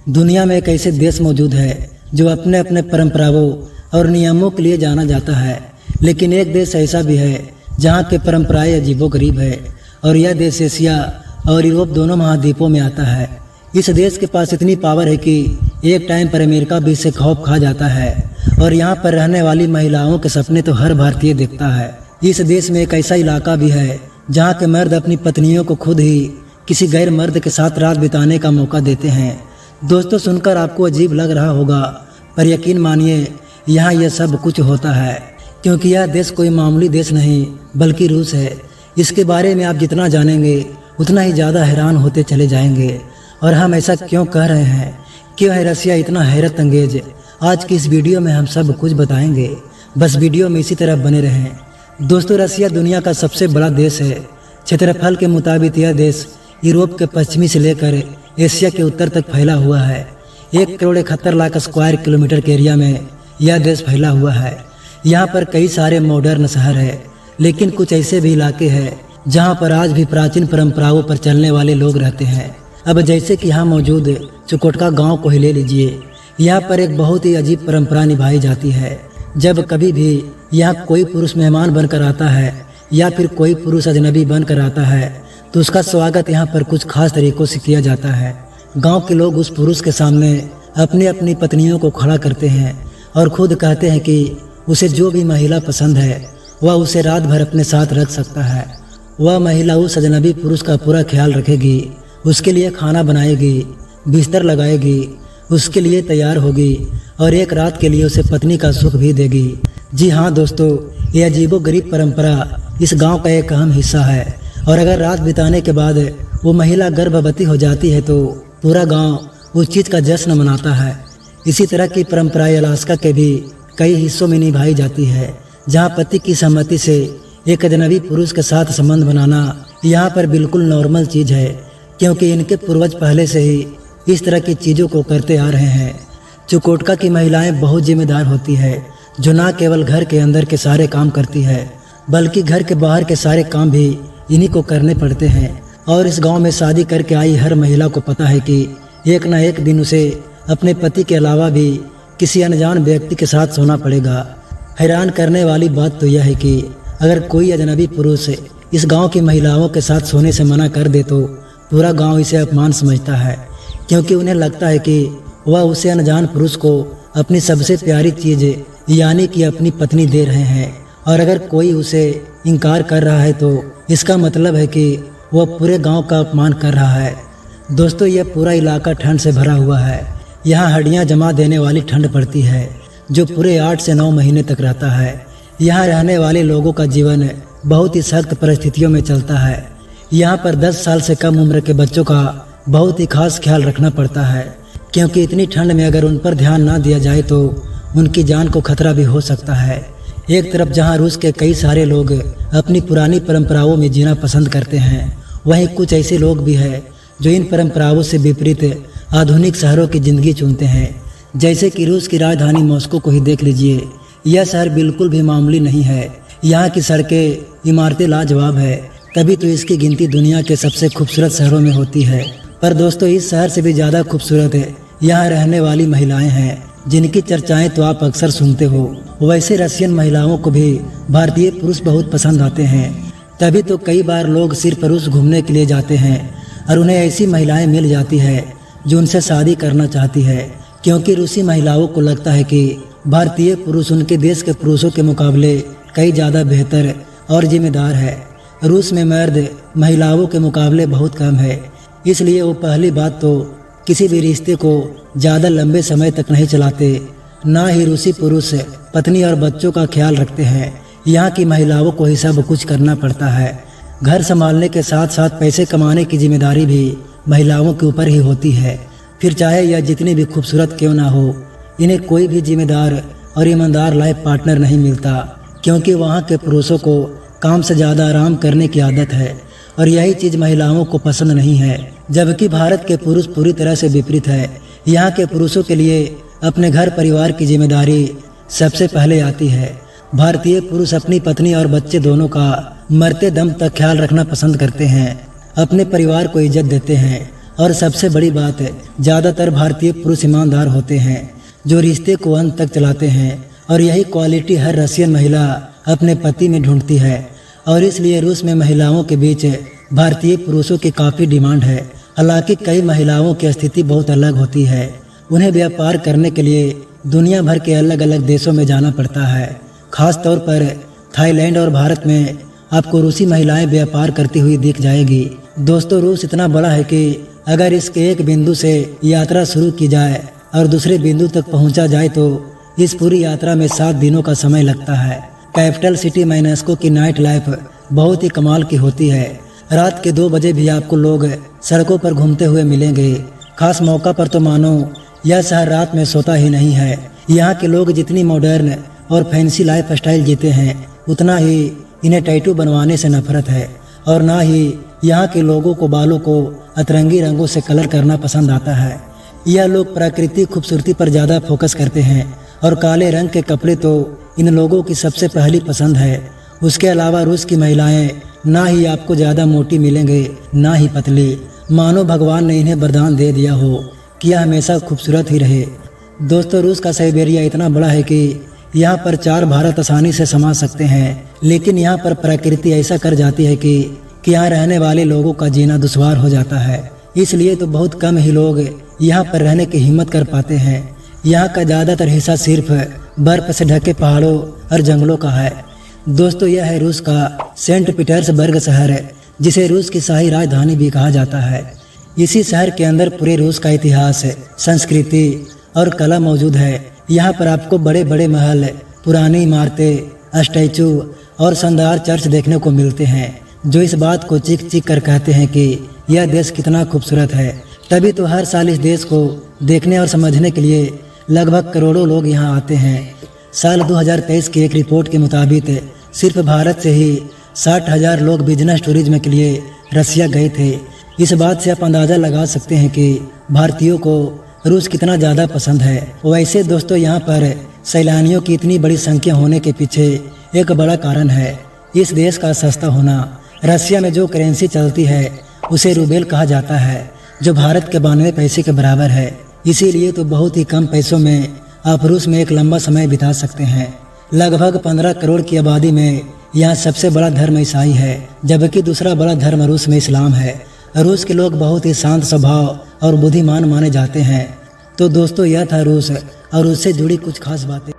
दुनिया में एक ऐसे देश मौजूद है जो अपने अपने परंपराओं और नियमों के लिए जाना जाता है, लेकिन एक देश ऐसा भी है जहाँ के परंपराएं अजीबोगरीब है और यह देश एशिया और यूरोप दोनों महाद्वीपों में आता है। इस देश के पास इतनी पावर है कि एक टाइम पर अमेरिका भी इसे खौफ खा जाता है और यहाँ पर रहने वाली महिलाओं के सपने तो हर भारतीय देखता है। इस देश में एक ऐसा इलाका भी है जहाँ के मर्द अपनी पत्नियों को खुद ही किसी गैर मर्द के साथ रात बिताने का मौका देते हैं। दोस्तों, सुनकर आपको अजीब लग रहा होगा, पर यकीन मानिए यहाँ यह सब कुछ होता है, क्योंकि यह देश कोई मामूली देश नहीं बल्कि रूस है। इसके बारे में आप जितना जानेंगे उतना ही ज़्यादा हैरान होते चले जाएंगे। और हम ऐसा क्यों कह रहे हैं, क्यों है रसिया इतना हैरत अंगेज? आज की इस वीडियो में हम सब कुछ बताएंगे, बस वीडियो में इसी तरह बने रहें। दोस्तों, रसिया दुनिया का सबसे बड़ा देश है। क्षेत्रफल के मुताबिक यह देश यूरोप के पश्चिमी से लेकर एशिया के उत्तर तक फैला हुआ है। 1,71,00,000 स्क्वायर किलोमीटर के एरिया में यह देश फैला हुआ है। यहाँ पर कई सारे मॉडर्न शहर है, लेकिन कुछ ऐसे भी इलाके हैं जहाँ पर आज भी प्राचीन परंपराओं पर चलने वाले लोग रहते हैं। अब जैसे कि यहाँ मौजूद चुकोटका गांव को ही ले लीजिए। यहाँ पर एक बहुत ही अजीब परंपरा निभाई जाती है। जब कभी भी यहाँ कोई पुरुष मेहमान बनकर आता है या फिर कोई पुरुष अजनबी बनकर आता है तो उसका स्वागत यहाँ पर कुछ खास तरीकों से किया जाता है। गांव के लोग उस पुरुष के सामने अपनी अपनी पत्नियों को खड़ा करते हैं और खुद कहते हैं कि उसे जो भी महिला पसंद है वह उसे रात भर अपने साथ रख सकता है। वह महिला उस अजनबी पुरुष का पूरा ख्याल रखेगी, उसके लिए खाना बनाएगी, बिस्तर लगाएगी, उसके लिए तैयार होगी और एक रात के लिए उसे पत्नी का सुख भी देगी। जी हाँ दोस्तों, यह अजीबोगरीब परंपरा इस गांव का एक अहम हिस्सा है। और अगर रात बिताने के बाद वो महिला गर्भवती हो जाती है तो पूरा गांव उस चीज़ का जश्न मनाता है। इसी तरह की परंपराएं अलास्का के भी कई हिस्सों में निभाई जाती है, जहाँ पति की सहमति से एक अजनबी पुरुष के साथ संबंध बनाना यहाँ पर बिल्कुल नॉर्मल चीज़ है, क्योंकि इनके पूर्वज पहले से ही इस तरह की चीज़ों को करते आ रहे हैं। चुकोटका की महिलाएं बहुत जिम्मेदार होती है, जो न केवल घर के अंदर के सारे काम करती है बल्कि घर के बाहर के सारे काम भी इन्हीं को करने पड़ते हैं। और इस गांव में शादी करके आई हर महिला को पता है कि एक न एक दिन उसे अपने पति के अलावा भी किसी अनजान व्यक्ति के साथ सोना पड़ेगा। हैरान करने वाली बात तो यह है कि अगर कोई अजनबी पुरुष इस गांव की महिलाओं के साथ सोने से मना कर दे तो पूरा गांव इसे अपमान समझता है, क्योंकि उन्हें लगता है कि वह उसे अनजान पुरुष को अपनी सबसे प्यारी चीज़ यानी कि अपनी पत्नी दे रहे हैं। और अगर कोई उसे इनकार कर रहा है तो इसका मतलब है कि वह पूरे गांव का अपमान कर रहा है। दोस्तों, यह पूरा इलाका ठंड से भरा हुआ है। यहाँ हड्डियाँ जमा देने वाली ठंड पड़ती है जो पूरे 8 से 9 महीने तक रहता है। यहाँ रहने वाले लोगों का जीवन बहुत ही सख्त परिस्थितियों में चलता है। यहाँ पर 10 साल से कम उम्र के बच्चों का बहुत ही खास ख्याल रखना पड़ता है, क्योंकि इतनी ठंड में अगर उन पर ध्यान ना दिया जाए तो उनकी जान को खतरा भी हो सकता है। एक तरफ जहाँ रूस के कई सारे लोग अपनी पुरानी परंपराओं में जीना पसंद करते हैं, वहीं कुछ ऐसे लोग भी हैं जो इन परंपराओं से विपरीत आधुनिक शहरों की ज़िंदगी चुनते हैं। जैसे कि रूस की राजधानी मॉस्को को ही देख लीजिए। यह शहर बिल्कुल भी मामूली नहीं है। यहाँ की सड़कें, इमारतें लाजवाब है, तभी तो इसकी गिनती दुनिया के सबसे खूबसूरत शहरों में होती है। पर दोस्तों, इस शहर से भी ज़्यादा खूबसूरत है यहाँ रहने वाली महिलाएं हैं, जिनकी चर्चाएं तो आप अक्सर सुनते हो। वैसे रशियन महिलाओं को भी भारतीय पुरुष बहुत पसंद आते हैं, तभी तो कई बार लोग सिर्फ रूस घूमने के लिए जाते हैं और उन्हें ऐसी महिलाएं मिल जाती है जो उनसे शादी करना चाहती है, क्योंकि रूसी महिलाओं को लगता है कि भारतीय पुरुष उनके देश के पुरुषों के मुकाबले कई ज़्यादा बेहतर और जिम्मेदार है। रूस में मर्द महिलाओं के मुकाबले बहुत कम है, इसलिए वो पहली बात तो किसी भी रिश्ते को ज़्यादा लंबे समय तक नहीं चलाते। ना ही रूसी पुरुष पत्नी और बच्चों का ख्याल रखते हैं। यहाँ की महिलाओं को ही सब कुछ करना पड़ता है। घर संभालने के साथ साथ पैसे कमाने की जिम्मेदारी भी महिलाओं के ऊपर ही होती है। फिर चाहे यह जितनी भी खूबसूरत क्यों ना हो, इन्हें कोई भी जिम्मेदार और ईमानदार लाइफ पार्टनर नहीं मिलता, क्योंकि वहाँ के पुरुषों को काम से ज़्यादा आराम करने की आदत है और यही चीज़ महिलाओं को पसंद नहीं है। जबकि भारत के पुरुष पूरी तरह से विपरीत है। यहाँ के पुरुषों के लिए अपने घर परिवार की जिम्मेदारी सबसे पहले आती है। भारतीय पुरुष अपनी पत्नी और बच्चे दोनों का मरते दम तक ख्याल रखना पसंद करते हैं, अपने परिवार को इज्जत देते हैं और सबसे बड़ी बात है, ज़्यादातर भारतीय पुरुष ईमानदार होते हैं जो रिश्ते को अंत तक चलाते हैं, और यही क्वालिटी हर रशियन महिला अपने पति में ढूंढती है। और इसलिए रूस में महिलाओं के बीच भारतीय पुरुषों की काफ़ी डिमांड है। हालांकि कई महिलाओं की स्थिति बहुत अलग होती है। उन्हें व्यापार करने के लिए दुनिया भर के अलग अलग देशों में जाना पड़ता है। खास तौर पर थाईलैंड और भारत में आपको रूसी महिलाएं व्यापार करती हुई दिख जाएगी। दोस्तों, रूस इतना बड़ा है कि अगर इसके एक बिंदु से यात्रा शुरू की जाए और दूसरे बिंदु तक पहुंचा जाए तो इस पूरी यात्रा में 7 दिनों का समय लगता है। कैपिटल सिटी मास्को की नाइट लाइफ बहुत ही कमाल की होती है। रात के 2 बजे भी आपको लोग सड़कों पर घूमते हुए मिलेंगे। खास मौका पर तो मानो यह शहर रात में सोता ही नहीं है। यहाँ के लोग जितनी मॉडर्न और फैंसी लाइफ स्टाइल जीते हैं, उतना ही इन्हें टैटू बनवाने से नफरत है, और ना ही यहाँ के लोगों को बालों को अतरंगी रंगों से कलर करना पसंद आता है। यह लोग प्राकृतिक खूबसूरती पर ज़्यादा फोकस करते हैं, और काले रंग के कपड़े तो इन लोगों की सबसे पहली पसंद है। उसके अलावा रूस की महिलाएं ना ही आपको ज़्यादा मोटी मिलेंगे, ना ही पतली। मानो भगवान ने इन्हें वरदान दे दिया हो कि यह हमेशा खूबसूरत ही रहे। दोस्तों, रूस का साइबेरिया इतना बड़ा है कि यहाँ पर 4 भारत आसानी से समा सकते हैं, लेकिन यहाँ पर प्रकृति ऐसा कर जाती है कि यहाँ रहने वाले लोगों का जीना दुश्वार हो जाता है। इसलिए तो बहुत कम ही लोग यहाँ पर रहने की हिम्मत कर पाते हैं। यहाँ का ज़्यादातर हिस्सा सिर्फ बर्फ से ढके पहाड़ों और जंगलों का है। दोस्तों, यह है रूस का सेंट पीटर्सबर्ग शहर, जिसे रूस की शाही राजधानी भी कहा जाता है। इसी शहर के अंदर पूरे रूस का इतिहास, संस्कृति और कला मौजूद है। यहाँ पर आपको बड़े बड़े महल, पुरानी इमारतें, स्टैचू और शानदार चर्च देखने को मिलते हैं, जो इस बात को चीख चीख कर कहते हैं कि यह देश कितना खूबसूरत है। तभी तो हर साल इस देश को देखने और समझने के लिए लगभग करोड़ों लोग यहाँ आते हैं। साल 2023 की एक रिपोर्ट के मुताबिक सिर्फ भारत से ही 60,000 लोग बिजनेस टूरिज्म के लिए रसिया गए थे। इस बात से आप अंदाज़ा लगा सकते हैं कि भारतीयों को रूस कितना ज़्यादा पसंद है। वैसे दोस्तों, यहाँ पर सैलानियों की इतनी बड़ी संख्या होने के पीछे एक बड़ा कारण है इस देश का सस्ता होना। रसिया में जो करेंसी चलती है उसे रूबेल कहा जाता है, जो भारत के 92 पैसे के बराबर है। इसीलिए तो बहुत ही कम पैसों में आप रूस में एक लंबा समय बिता सकते हैं। लगभग 15 करोड़ की आबादी में यहाँ सबसे बड़ा धर्म ईसाई है, जबकि दूसरा बड़ा धर्म रूस में इस्लाम है। रूस के लोग बहुत ही शांत स्वभाव और बुद्धिमान माने जाते हैं। तो दोस्तों, यह था रूस और उससे जुड़ी कुछ खास बातें।